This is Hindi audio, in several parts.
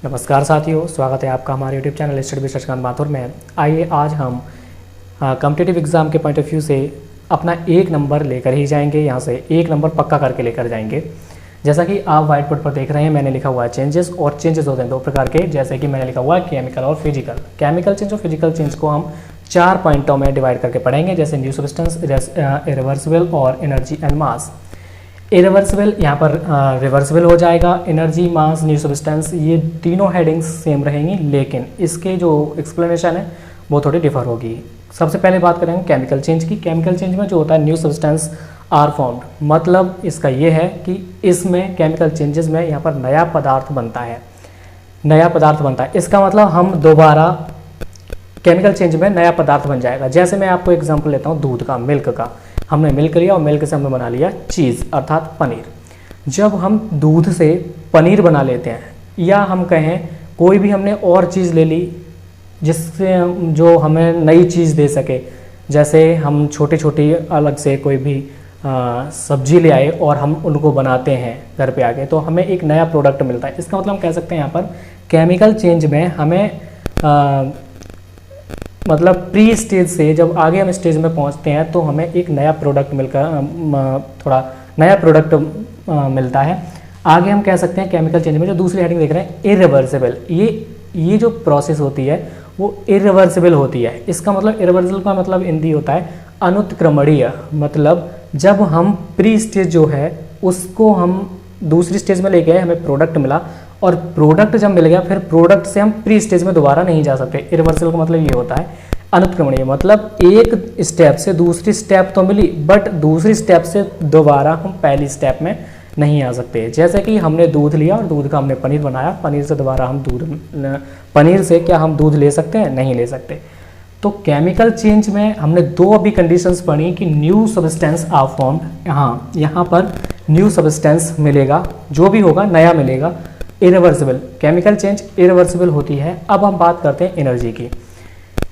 नमस्कार साथियों, स्वागत है आपका हमारे YouTube channel study with Shashikant Mathur में। आइए आज हम कॉम्पिटिटिव एग्ज़ाम के पॉइंट ऑफ व्यू से अपना एक नंबर लेकर ही जाएंगे। यहाँ से एक नंबर पक्का करके लेकर जाएंगे। जैसा कि आप व्हाइट बोर्ड पर देख रहे हैं, मैंने लिखा हुआ है चेंजेस, और चेंजेस होते हैं दो प्रकार के। जैसे कि मैंने लिखा हुआ है केमिकल और फिजिकल। केमिकल चेंज और फिजिकल चेंज को हम 4 पॉइंटों में डिवाइड करके पढ़ेंगे, जैसे न्यू सब्सटेंस, इरिवर्सिबल और एनर्जी एंड मास। इरिवर्सिबल यहाँ पर रिवर्सिबल हो जाएगा। एनर्जी, मास, न्यू सब्सटेंस, ये तीनों हेडिंग्स सेम रहेंगी, लेकिन इसके जो एक्सप्लेनेशन है वो थोड़ी डिफर होगी। सबसे पहले बात करेंगे केमिकल चेंज की। केमिकल चेंज में जो होता है न्यू सब्सटेंस आर फॉर्म्ड, मतलब इसका ये है कि इसमें केमिकल चेंजेस में यहाँ पर नया पदार्थ बनता है। नया पदार्थ बनता है, इसका मतलब हम दोबारा केमिकल चेंज में नया पदार्थ बन जाएगा। जैसे मैं आपको एग्जांपल लेता हूँ दूध का, मिल्क का। हमने मिल्क लिया और मिल्क से हमने बना लिया चीज़ अर्थात पनीर। जब हम दूध से पनीर बना लेते हैं, या हम कहें कोई भी हमने और चीज़ ले ली जिससे जो हमें नई चीज़ दे सके, जैसे हम छोटी छोटी अलग से कोई भी सब्जी ले आए और हम उनको बनाते हैं घर पे आके, तो हमें एक नया प्रोडक्ट मिलता है। इसका मतलब हम कह सकते हैं यहाँ पर केमिकल चेंज में हमें मतलब प्री स्टेज से जब आगे हम स्टेज में पहुंचते हैं तो हमें एक नया प्रोडक्ट मिलकर थोड़ा नया प्रोडक्ट मिलता है। आगे हम कह सकते हैं केमिकल चेंज में जो दूसरी हेडिंग देख रहे हैं इरिवर्सिबल, ये जो प्रोसेस होती है वो इरिवर्सिबल होती है। इसका मतलब इरिवर्सिबल का मतलब हिंदी होता है अनुत्क्रमणीय। मतलब जब हम प्री स्टेज जो है उसको हम दूसरी स्टेज में ले गए, हमें प्रोडक्ट मिला, और प्रोडक्ट जब मिल गया फिर प्रोडक्ट से हम प्री स्टेज में दोबारा नहीं जा सकते। इरिवर्सिबल का मतलब ये होता है अनुत्क्रमणीय, मतलब एक स्टेप से दूसरी स्टेप तो मिली, बट दूसरी स्टेप से दोबारा हम पहली स्टेप में नहीं आ सकते। जैसे कि हमने दूध लिया और दूध का हमने पनीर बनाया, पनीर से दोबारा हम पनीर से क्या हम दूध ले सकते हैं? नहीं ले सकते। तो केमिकल चेंज में हमने दो अभी कंडीशंस पढ़ी कि न्यू सब्सटेंस आर फॉर्म्ड। हाँ, यहाँ पर न्यू सब्सटेंस मिलेगा, जो भी होगा नया मिलेगा। इरिवर्सिबल, केमिकल चेंज इरिवर्सिबल होती है। अब हम बात करते हैं एनर्जी की।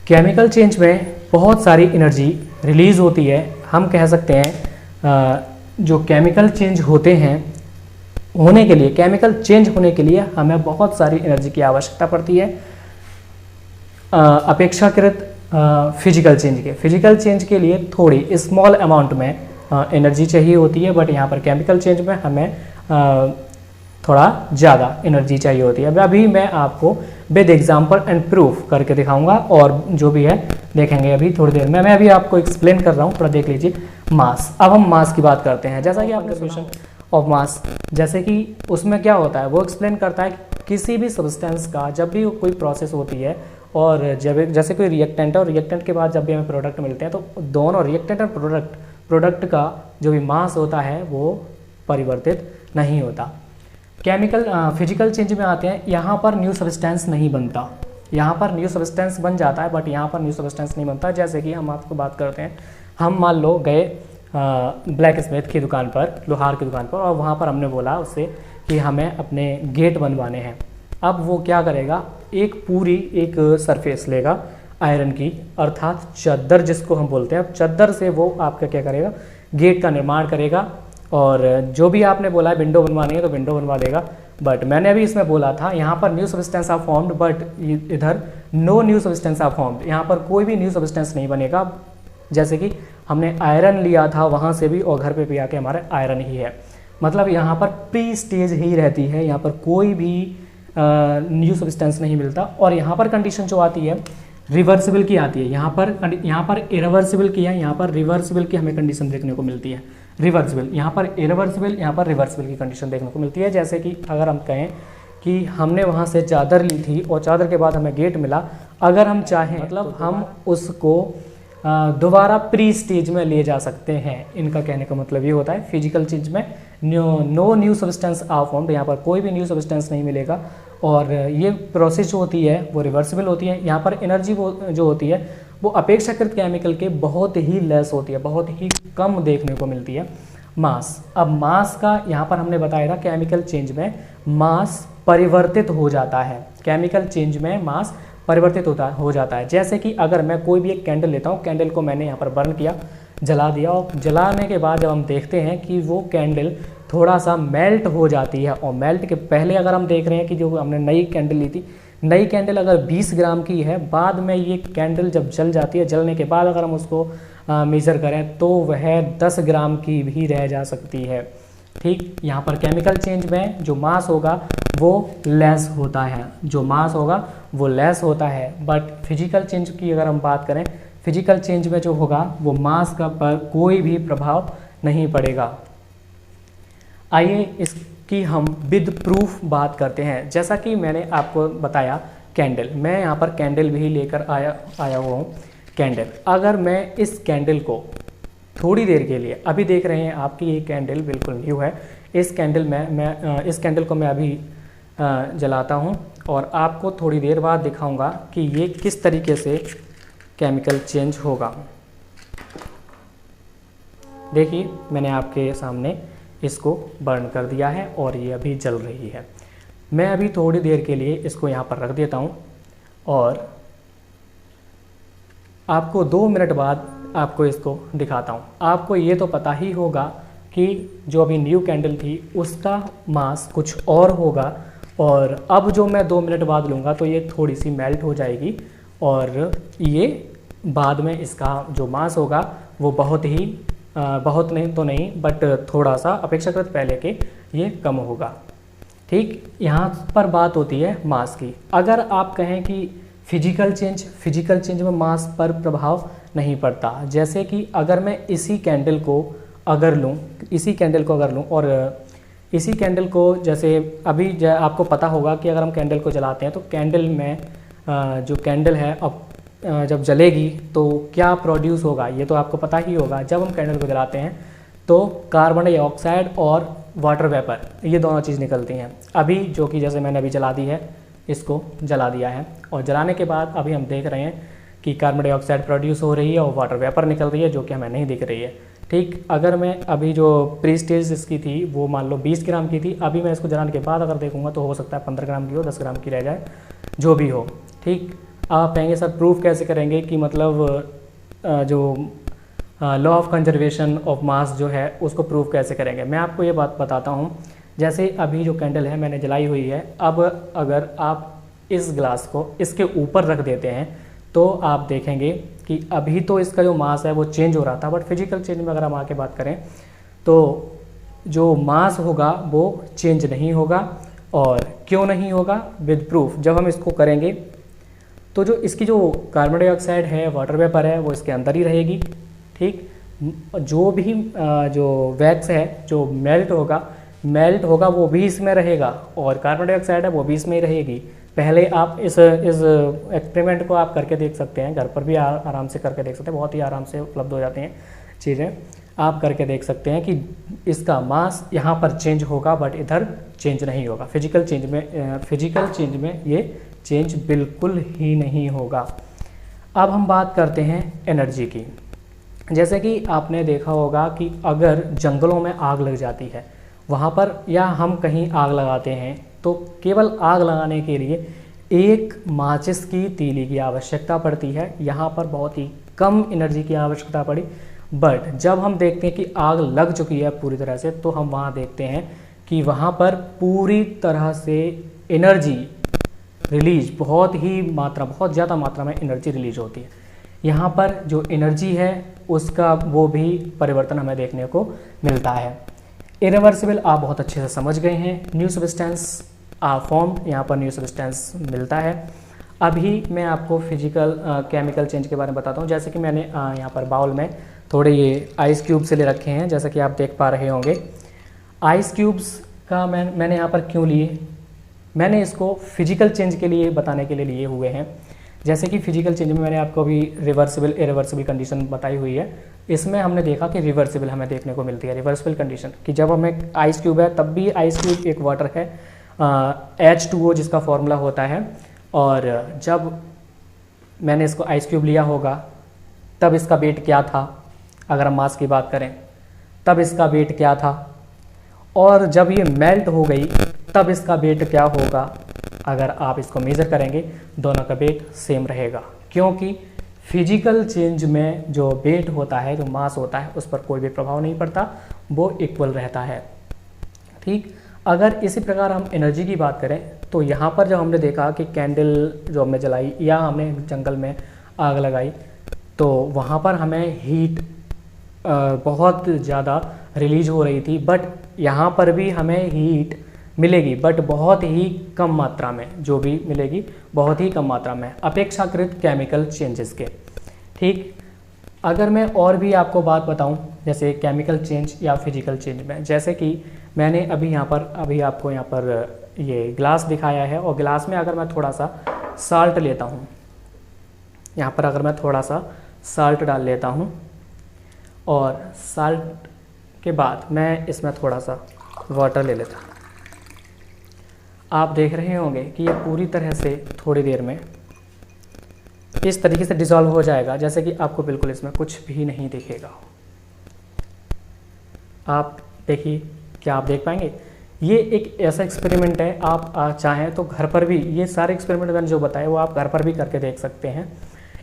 केमिकल चेंज में बहुत सारी एनर्जी रिलीज होती है। हम कह सकते हैं जो केमिकल चेंज होते हैं होने के लिए, केमिकल चेंज होने के लिए हमें बहुत सारी एनर्जी की आवश्यकता पड़ती है अपेक्षाकृत फिजिकल चेंज के। फिजिकल चेंज के लिए थोड़ी स्मॉल अमाउंट में एनर्जी चाहिए होती है, बट यहाँ पर केमिकल चेंज में हमें थोड़ा ज़्यादा एनर्जी चाहिए होती है। अभी मैं आपको विद एग्जांपल एंड प्रूफ करके दिखाऊंगा, और जो भी है देखेंगे अभी थोड़ी देर में। मैं अभी आपको एक्सप्लेन कर रहा हूँ, थोड़ा देख लीजिए। मास, अब हम मास की बात करते हैं। जैसा कि आपने क्वेश्चन ऑफ मास, जैसे कि उसमें क्या होता है वो एक्सप्लेन करता है किसी भी सब्सटेंस का जब भी कोई प्रोसेस होती है, और जब जैसे कोई रिएक्टेंट है और रिएक्टेंट के बाद जब भी हमें प्रोडक्ट मिलते हैं, तो दोनों रिएक्टेंट और प्रोडक्ट का जो भी मास होता है वो परिवर्तित नहीं होता। केमिकल फिजिकल चेंज में आते हैं, यहाँ पर न्यू सब्सटेंस नहीं बनता। यहाँ पर न्यू सब्सटेंस बन जाता है, बट यहाँ पर न्यू सब्सटेंस नहीं बनता। जैसे कि हम आपको बात करते हैं, हम मान लो गए ब्लैक स्मिथ की दुकान पर, लोहार की दुकान पर, और वहाँ पर हमने बोला उससे कि हमें अपने गेट बनवाने हैं। अब वो क्या करेगा, एक सरफेस लेगा आयरन की, अर्थात चद्दर जिसको हम बोलते हैं। अब चद्दर से वो आपका क्या करेगा, गेट का निर्माण करेगा। और जो भी आपने बोला है विंडो बनवानी है तो विंडो बनवा देगा। बट मैंने अभी इसमें बोला था यहाँ पर new substance are formed, but इधर no new substance are formed, यहाँ पर कोई भी न्यू सब्सटेंस नहीं बनेगा। जैसे कि हमने आयरन लिया था वहाँ से भी, और घर पे भी आके हमारा आयरन ही है। मतलब यहाँ पर प्री स्टेज ही रहती है, यहाँ पर कोई भी न्यू सब्सटेंस नहीं मिलता। और यहाँ पर कंडीशन जो आती है रिवर्सिबल की आती है। यहाँ पर इरिवर्सिबल की है, यहाँ पर रिवर्सिबल की हमें कंडीशन देखने को मिलती है। रिवर्सिबल, यहाँ पर इरिवर्सिबल, यहाँ पर रिवर्सिबल की कंडीशन देखने को मिलती है। जैसे कि अगर हम कहें कि हमने वहाँ से चादर ली थी और चादर के बाद हमें गेट मिला, अगर हम चाहें मतलब हम उसको दोबारा प्री स्टेज में ले जा सकते हैं। इनका कहने का मतलब ये होता है फिजिकल चेंज में no new substance are formed, यहाँ पर कोई भी न्यू सब्सटेंस नहीं मिलेगा। और ये प्रोसेस जो होती है वो रिवर्सिबल होती है। यहाँ पर एनर्जी वो जो होती है वो अपेक्षाकृत केमिकल के बहुत ही लेस होती है, बहुत ही कम देखने को मिलती है। मास, अब मास का यहाँ पर हमने बताया था केमिकल चेंज में मास परिवर्तित हो जाता है। केमिकल चेंज में मास परिवर्तित हो जाता है। जैसे कि अगर मैं कोई भी एक कैंडल लेता हूँ, कैंडल को मैंने यहाँ पर बर्न किया, जला दिया, और जलाने के बाद जब हम देखते हैं कि वो कैंडल थोड़ा सा मेल्ट हो जाती है। और मेल्ट के पहले अगर हम देख रहे हैं कि जो हमने नई कैंडल ली थी, नई कैंडल अगर 20 ग्राम की है, बाद में ये कैंडल जब जल जाती है, जलने के बाद अगर हम उसको मेज़र करें तो वह 10 ग्राम की भी रह जा सकती है। ठीक, यहाँ पर केमिकल चेंज में जो मास होगा वो लेस होता है, जो मास होगा वो लेस होता है। बट फिजिकल चेंज की अगर हम बात करें, फिजिकल चेंज में जो होगा वो मास का पर कोई भी प्रभाव नहीं पड़ेगा। आइए इसकी हम विद प्रूफ बात करते हैं। जैसा कि मैंने आपको बताया कैंडल, मैं यहाँ पर कैंडल भी लेकर आया हुआ हूँ। कैंडल, अगर मैं इस कैंडल को थोड़ी देर के लिए, अभी देख रहे हैं आपकी ये कैंडल बिल्कुल न्यू है, इस कैंडल में मैं इस कैंडल को मैं अभी जलाता हूँ और आपको थोड़ी देर बाद दिखाऊंगा कि ये किस तरीके से केमिकल चेंज होगा। देखिए, मैंने आपके सामने इसको बर्न कर दिया है और ये अभी जल रही है। मैं अभी थोड़ी देर के लिए इसको यहाँ पर रख देता हूँ और आपको 2 मिनट बाद आपको इसको दिखाता हूँ। आपको ये तो पता ही होगा कि जो अभी न्यू कैंडल थी उसका मास कुछ और होगा, और अब जो मैं 2 मिनट बाद लूँगा तो ये थोड़ी सी मेल्ट हो जाएगी और ये बाद में इसका जो मास होगा वो बहुत नहीं तो नहीं, बट थोड़ा सा अपेक्षाकृत पहले के ये कम होगा। ठीक, यहाँ पर बात होती है मास की। अगर आप कहें कि फिजिकल चेंज में मास पर प्रभाव नहीं पड़ता, जैसे कि अगर मैं इसी कैंडल को अगर लूँ और इसी कैंडल को, जैसे अभी आपको पता होगा कि अगर हम कैंडल को जलाते हैं तो कैंडल में जो कैंडल है अब जब जलेगी तो क्या प्रोड्यूस होगा, ये तो आपको पता ही होगा। जब हम कैंडल को जलाते हैं तो कार्बन डाइऑक्साइड और वाटर वेपर, ये दोनों चीज़ निकलती हैं। अभी जो कि जैसे मैंने अभी जला दी है, इसको जला दिया है और जलाने के बाद अभी हम देख रहे हैं कि कार्बन डाइऑक्साइड प्रोड्यूस हो रही है और वाटर वेपर निकल रही है, जो कि हमें नहीं दिख रही है। ठीक, अगर मैं अभी जो प्री स्टेज इसकी थी वो मान लो 20 ग्राम की थी, अभी मैं इसको जलाने के बाद अगर देखूंगा तो हो सकता है 15 ग्राम की हो, 10 ग्राम की रह जाए, जो भी हो। ठीक, आप कहेंगे सर प्रूफ कैसे करेंगे कि मतलब जो law of conservation of mass जो है उसको प्रूफ कैसे करेंगे। मैं आपको ये बात बताता हूँ। जैसे अभी जो कैंडल है मैंने जलाई हुई है, अब अगर आप इस ग्लास को इसके ऊपर रख देते हैं तो आप देखेंगे कि अभी तो इसका जो मास है वो चेंज हो रहा था, बट फिजिकल चेंज में अगर हम आके बात करें तो जो मास होगा वो चेंज नहीं होगा। और क्यों नहीं होगा, विद प्रूफ। जब हम इसको करेंगे तो जो इसकी जो कार्बन डाइऑक्साइड है, वाटर वेपर है, वो इसके अंदर ही रहेगी। ठीक, जो भी जो वैक्स है जो मेल्ट होगा वो भी इसमें रहेगा और कार्बन डाइऑक्साइड है वो भी इसमें ही रहेगी। पहले आप इस एक्सपेरिमेंट को आप करके देख सकते हैं, घर पर भी आराम से करके देख सकते हैं, बहुत ही आराम से उपलब्ध हो जाती हैं चीज़ें। आप करके देख सकते हैं कि इसका मास यहाँ पर चेंज होगा बट इधर चेंज नहीं होगा। फिजिकल चेंज में ये चेंज बिल्कुल ही नहीं होगा। अब हम बात करते हैं एनर्जी की। जैसे कि आपने देखा होगा कि अगर जंगलों में आग लग जाती है वहाँ पर, या हम कहीं आग लगाते हैं तो केवल आग लगाने के लिए एक माचिस की तीली की आवश्यकता पड़ती है। यहाँ पर बहुत ही कम एनर्जी की आवश्यकता पड़ी, बट जब हम देखते हैं कि आग लग चुकी है पूरी तरह से तो हम वहाँ देखते हैं कि वहाँ पर पूरी तरह से एनर्जी रिलीज, बहुत ज़्यादा मात्रा में एनर्जी रिलीज होती है। यहाँ पर जो एनर्जी है उसका वो भी परिवर्तन हमें देखने को मिलता है। इरिवर्सिबल आप बहुत अच्छे से समझ गए हैं। न्यू सब्सटेंस फॉर्म, यहाँ पर न्यू सब्सटेंस मिलता है। अभी मैं आपको फिजिकल केमिकल चेंज के बारे में बताता हूँ। जैसे कि मैंने यहाँ पर बाउल में थोड़े ये आइस क्यूब से ले रखे हैं, जैसा कि आप देख पा रहे होंगे। आइस क्यूब्स का मैंने यहाँ पर क्यों लिए, मैंने इसको फिजिकल चेंज के लिए बताने के लिए लिए हुए हैं। जैसे कि फिजिकल चेंज में मैंने आपको अभी रिवर्सिबल इरिवर्सिबल कंडीशन बताई हुई है, इसमें हमने देखा कि रिवर्सिबल हमें देखने को मिलती है। रिवर्सिबल कंडीशन कि जब हमें आइस क्यूब है तब भी आइस क्यूब एक वाटर है, H2O जिसका फॉर्मूला होता है, और जब मैंने इसको आइस क्यूब लिया होगा तब इसका वेट क्या था, अगर हम मास की बात करें तब इसका वेट क्या था, और जब ये मेल्ट हो गई तब इसका वेट क्या होगा। अगर आप इसको मेज़र करेंगे दोनों का वेट सेम रहेगा, क्योंकि फिजिकल चेंज में जो वेट होता है, जो मास होता है, उस पर कोई भी प्रभाव नहीं पड़ता, वो इक्वल रहता है। ठीक। अगर इसी प्रकार हम एनर्जी की बात करें तो यहाँ पर जब हमने देखा कि कैंडल जो हमने जलाई या हमने जंगल में आग लगाई तो वहाँ पर हमें हीट बहुत ज़्यादा रिलीज हो रही थी, बट यहाँ पर भी हमें हीट मिलेगी बट बहुत ही कम मात्रा में, जो भी मिलेगी बहुत ही कम मात्रा में अपेक्षाकृत केमिकल चेंजेस के। ठीक। अगर मैं और भी आपको बात बताऊं जैसे केमिकल चेंज या फिजिकल चेंज में, जैसे कि मैंने अभी आपको यहाँ पर ये ग्लास दिखाया है और ग्लास में अगर मैं थोड़ा सा साल्ट लेता हूँ, यहाँ पर अगर मैं थोड़ा सा साल्ट डाल लेता हूँ और साल्ट के बाद मैं इसमें थोड़ा सा वाटर ले लेता हूँ, आप देख रहे होंगे कि ये पूरी तरह से थोड़ी देर में इस तरीके से डिज़ोल्व हो जाएगा जैसे कि आपको बिल्कुल इसमें कुछ भी नहीं दिखेगा। आप देखिए, क्या आप देख पाएंगे? ये एक ऐसा एक्सपेरिमेंट है, आप चाहें तो घर पर भी ये सारे एक्सपेरिमेंट मैंने जो बताए वो आप घर पर भी करके देख सकते हैं।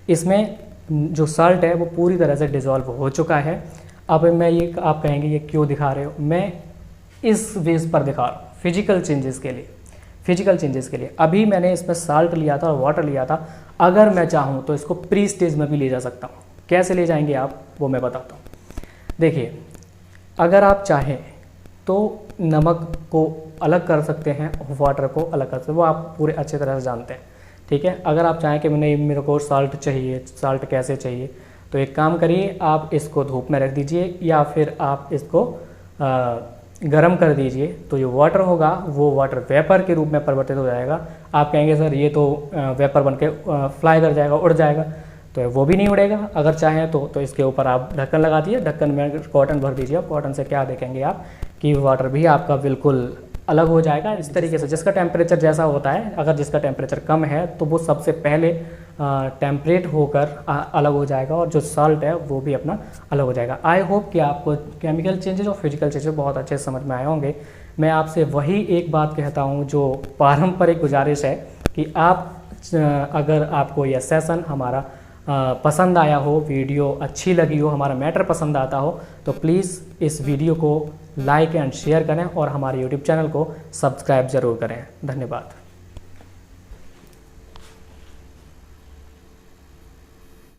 इसमें जो साल्ट है वो पूरी तरह से डिज़ोल्व हो चुका है। अब मैं ये, आप कहेंगे ये क्यों दिखा रहे हो? मैं इस बेस पर दिखा रहा हूँ फिजिकल चेंजेस के लिए। अभी मैंने इसमें साल्ट लिया था और वाटर लिया था, अगर मैं चाहूँ तो इसको प्री स्टेज में भी ले जा सकता हूँ। कैसे ले जाएंगे आप, वो मैं बताता हूँ। देखिए, अगर आप चाहें तो नमक को अलग कर सकते हैं, वाटर को अलग कर सकते हैं, वो आप पूरे अच्छे तरह से जानते हैं। ठीक है। अगर आप चाहें कि मेरे को साल्ट चाहिए, साल्ट कैसे चाहिए, तो एक काम करिए, आप इसको धूप में रख दीजिए या फिर आप इसको गरम कर दीजिए, तो जो वाटर होगा वो वाटर वेपर के रूप में परिवर्तित हो जाएगा। आप कहेंगे सर ये तो वेपर बन के फ्लाई कर जाएगा, उड़ जाएगा, तो वो भी नहीं उड़ेगा। अगर चाहें तो इसके ऊपर आप ढक्कन लगा दीजिए, ढक्कन में कॉटन भर दीजिए। कॉटन से क्या देखेंगे आप कि वाटर भी आपका बिल्कुल अलग हो जाएगा। इस तरीके से जिसका टेम्परेचर जैसा होता है, अगर जिसका टेम्परेचर कम है तो वो सबसे पहले टेम्परेट होकर अलग हो जाएगा और जो साल्ट है वो भी अपना अलग हो जाएगा। आई होप कि आपको केमिकल चेंजेस और फिजिकल चेंजेस बहुत अच्छे से समझ में आए होंगे। मैं आपसे वही एक बात कहता हूँ जो पारंपरिक गुजारिश है कि आप अगर आपको यह सेशन हमारा पसंद आया हो, वीडियो अच्छी लगी हो, हमारा मैटर पसंद आता हो, तो प्लीज़ इस वीडियो को लाइक एंड शेयर करें और हमारे यूट्यूब चैनल को सब्सक्राइब ज़रूर करें। धन्यवाद।